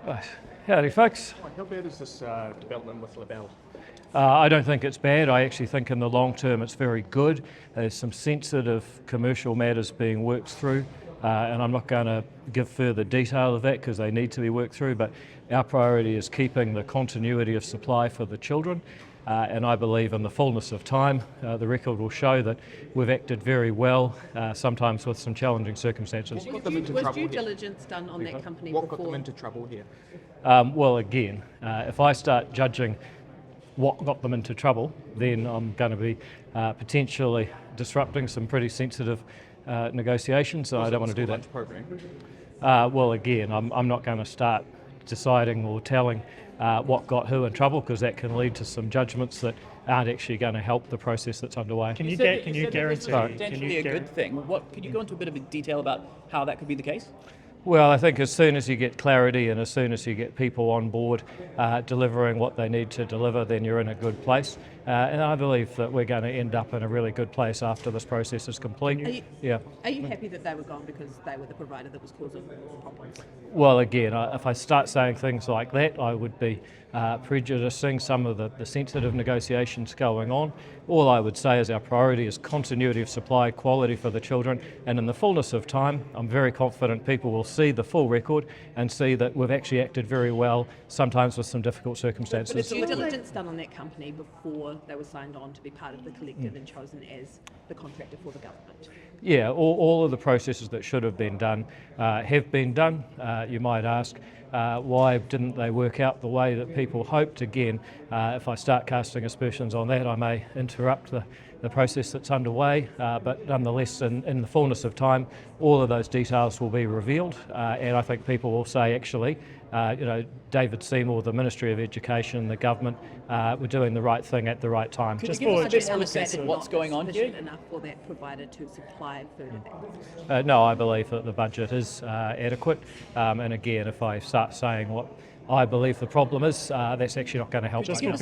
Right. Howdy, folks. How bad is this development with LaBelle? I don't think it's bad. I actually think in the long term it's very good. There's some sensitive commercial matters being worked through, and I'm not going to give further detail of that because they need to be worked through, but our priority is keeping the continuity of supply for the children. And I believe in the fullness of time, the record will show that we've acted very well, sometimes with some challenging circumstances. Was due diligence done on that company What before? got them into trouble here? Well, again, if I start judging what got them into trouble, then I'm going to be potentially disrupting some pretty sensitive negotiations, so I don't want to do that. Program? Well, again, I'm not going to start deciding or telling what got who in trouble, because that can lead to some judgments that aren't actually going to help the process that's underway. Can you guarantee? Potentially a good thing. Could you go into a bit of detail about how that could be the case? Well, I think as soon as you get clarity and as soon as you get people on board delivering what they need to deliver, then you're in a good place. And I believe that we're going to end up in a really good place after this process is complete. Are you happy that they were gone because they were the provider that was causing problems? Well, again, if I start saying things like that, I would be prejudicing some of the sensitive negotiations going on. All I would say is our priority is continuity of supply, quality for the children, and in the fullness of time, I'm very confident people will see the full record and see that we've actually acted very well, sometimes with some difficult circumstances. But was due diligence done on that company before they were signed on to be part of the collective and chosen as the contractor for the government? Yeah, all of the processes that should have been done have been done. You might ask, why didn't they work out the way that people hoped? Again, if I start casting aspersions on that, I may interrupt the process that's underway, but nonetheless, in the fullness of time, all of those details will be revealed, and I think people will say, actually, David Seymour, the Ministry of Education, the government, were doing the right thing at the right time. Could you give us a bit more sense of what's going on here? Enough for that provider to supply food at that? No, I believe that the budget is adequate, and again, if I start saying what I believe the problem is, that's actually not going to help. Just for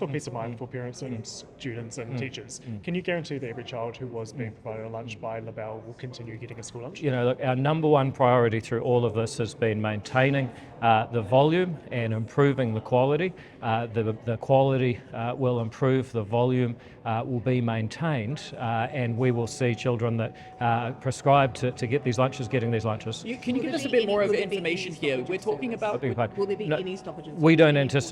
peace of mind for parents and students and teachers, can you guarantee that every child who was being provided a lunch by LaBelle will continue getting a school lunch? Look, our number one priority through all of this has been maintaining the volume and improving the quality. The quality will improve, the volume will be maintained, and we will see children that are prescribed to get these lunches getting these lunches. Can you give us a bit more of information here? We're talking about... Will there be any stoppage of service?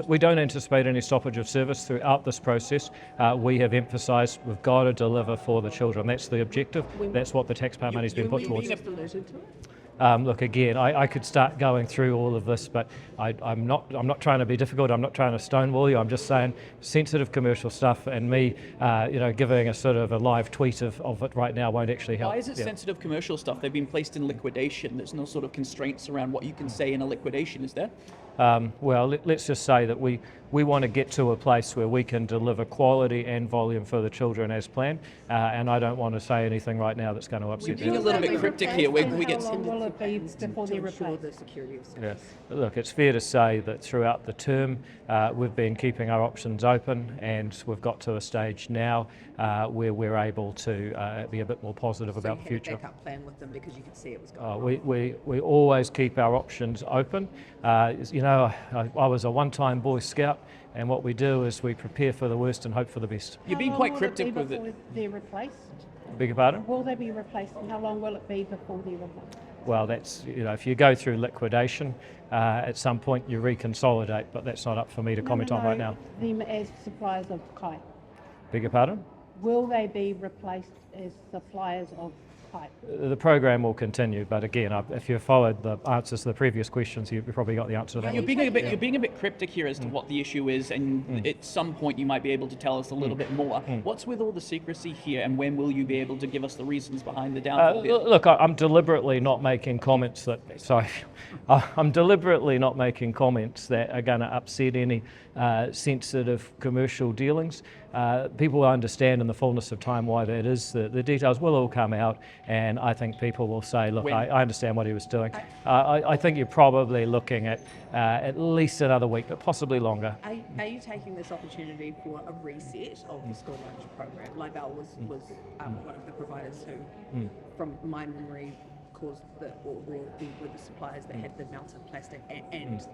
We don't anticipate any stoppage of service throughout this process. We have emphasised we've got to deliver for the children. That's the objective. That's what the taxpayer money's been put towards. Look, again, I could start going through all of this, but I'm not trying to be difficult. I'm not trying to stonewall you. I'm just saying sensitive commercial stuff, and me, giving a sort of a live tweet of it right now won't actually help. Why is it sensitive commercial stuff? They've been placed in liquidation. There's no sort of constraints around what you can say in a liquidation, is there? Well, let's just say that we want to get to a place where we can deliver quality and volume for the children as planned, and I don't want to say anything right now that's going to upset them. Being a little bit cryptic here. We get... How long will it be before they ensure the security of service? Yeah. Look, it's fair to say that throughout the term we've been keeping our options open, and we've got to a stage now where we're able to be a bit more positive about the future. So you had a backup plan with them because you could see it was going on? We always keep our options open. I was a one-time Boy Scout, and what we do is we prepare for the worst and hope for the best. You're being quite cryptic with it. They're replaced? Beg your pardon? Will they be replaced, and how long will it be before they're replaced? Well, that's, if you go through liquidation, at some point you reconsolidate, but that's not up for me to comment on right now. Them as suppliers of kite. Beg your pardon? Will they be replaced as suppliers of kite? The program will continue, but again, if you followed the answers to the previous questions, you've probably got the answer to that. You're being a bit cryptic here as to what the issue is, and at some point you might be able to tell us a little bit more. What's with all the secrecy here, and when will you be able to give us the reasons behind the downfall here? Look, I'm deliberately not making comments I'm deliberately not making comments that are going to upset any sensitive commercial dealings. People understand in the fullness of time why that is. The details will all come out, and I think people will say, look, I understand what he was doing. I think you're probably looking at least another week, but possibly longer. Are you taking this opportunity for a reset of the school lunch program? LaBelle was one of the providers who, from my memory, caused or were the suppliers that had the melted plastic and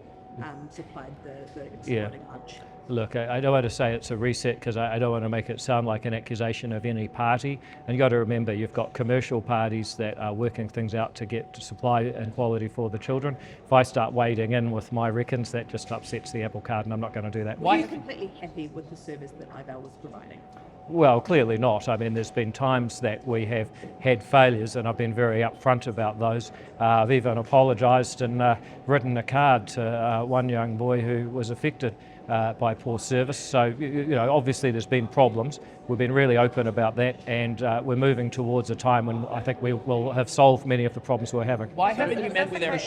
supplied the exploding lunch. Look, I don't want to say it's a reset because I don't want to make it sound like an accusation of any party. And you've got to remember, you've got commercial parties that are working things out to get to supply and quality for the children. If I start wading in with my reckons, that just upsets the apple cart, and I'm not going to do that. Were you completely happy with the service that IBAL was providing? Well, clearly not. I mean, there's been times that we have had failures, and I've been very upfront about those. I've even apologised and written a card to one young boy who was affected by poor service. So, you know, obviously there's been problems. We've been really open about that, and we're moving towards a time when I think we will have solved many of the problems we're having. Why haven't you met with Eric?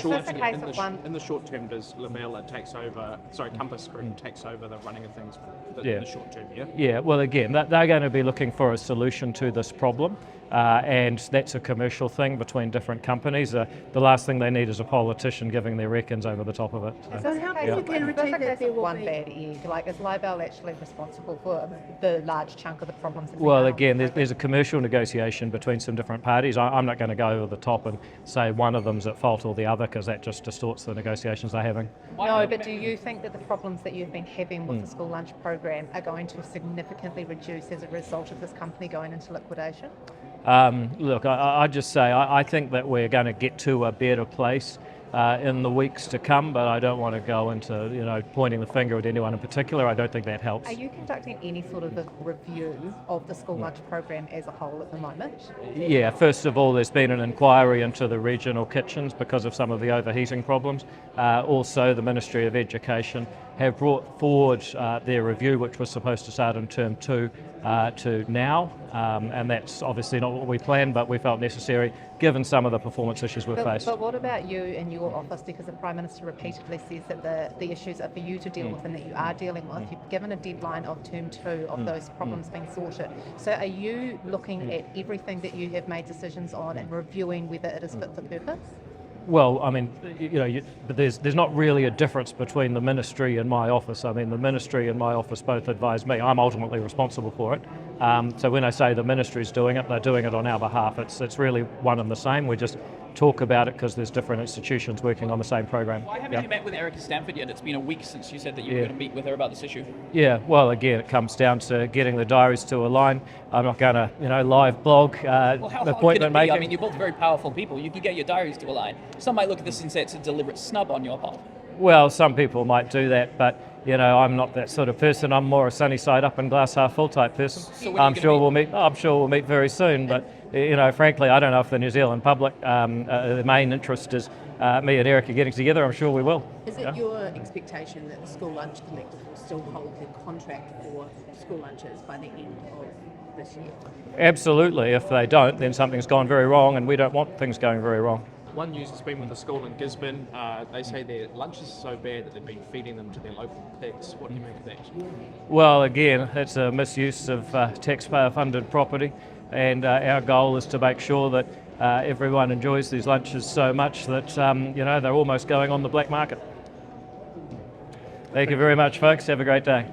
In the short term, does Lamella takes over? Sorry, Compass Group takes over the running of things in the short term. Yeah. Yeah. Well, again, they're going to be looking for a solution to this problem. And that's a commercial thing between different companies. The last thing they need is a politician giving their reckons over the top of it. So how can you guarantee that there will one bad egg? Like, is Libel actually responsible for the large chunk of the problems? Well, again, there's a commercial negotiation between some different parties. I'm not going to go over the top and say one of them's at fault or the other, because that just distorts the negotiations they're having. No, but do you think that the problems that you've been having with the school lunch program are going to significantly reduce as a result of this company going into liquidation? Look, I just say I think that we're going to get to a better place in the weeks to come, but I don't want to go into, you know, pointing the finger at anyone in particular. I don't think that helps. Are you conducting any sort of a review of the school lunch program as a whole at the moment? Yeah, first of all, there's been an inquiry into the regional kitchens because of some of the overheating problems. Also, the Ministry of Education have brought forward their review, which was supposed to start in term 2 to now, and that's obviously not what we planned, but we felt necessary given some of the performance issues we've faced. But what about you in your office? Because the Prime Minister repeatedly says that the issues are for you to deal with and that you are dealing with. You've given a deadline of term 2 of those problems being sorted. So are you looking at everything that you have made decisions on and reviewing whether it is fit for purpose? Well, I mean, but there's not really a difference between the ministry and my office. I mean, the ministry and my office both advise me. I'm ultimately responsible for it. So when I say the ministry's doing it, they're doing it on our behalf. It's really one and the same. We just talk about it because there's different institutions working on the same program. Why haven't you met with Erica Stanford yet? It's been a week since you said that you were going to meet with her about this issue. Yeah, well, again, it comes down to getting the diaries to align. I'm not going to, live blog appointment making. I mean, you're both very powerful people. You can get your diaries to align. Some might look at this and say it's a deliberate snub on your part. Well, some people might do that, but I'm not that sort of person. I'm more a sunny side up and glass half full type person. So I'm sure we'll meet very soon. But frankly, I don't know if the New Zealand public, the main interest is me and Erica getting together. I'm sure we will. Is it your expectation that the School Lunch Collective will still hold the contract for school lunches by the end of this year? Absolutely. If they don't, then something's gone very wrong, and we don't want things going very wrong. One news has been with the school in Gisborne. They say their lunches are so bad that they've been feeding them to their local pigs. What do you make of that? Well, again, it's a misuse of taxpayer-funded property, and our goal is to make sure that everyone enjoys these lunches so much that they're almost going on the black market. Thank you very much, folks. Have a great day.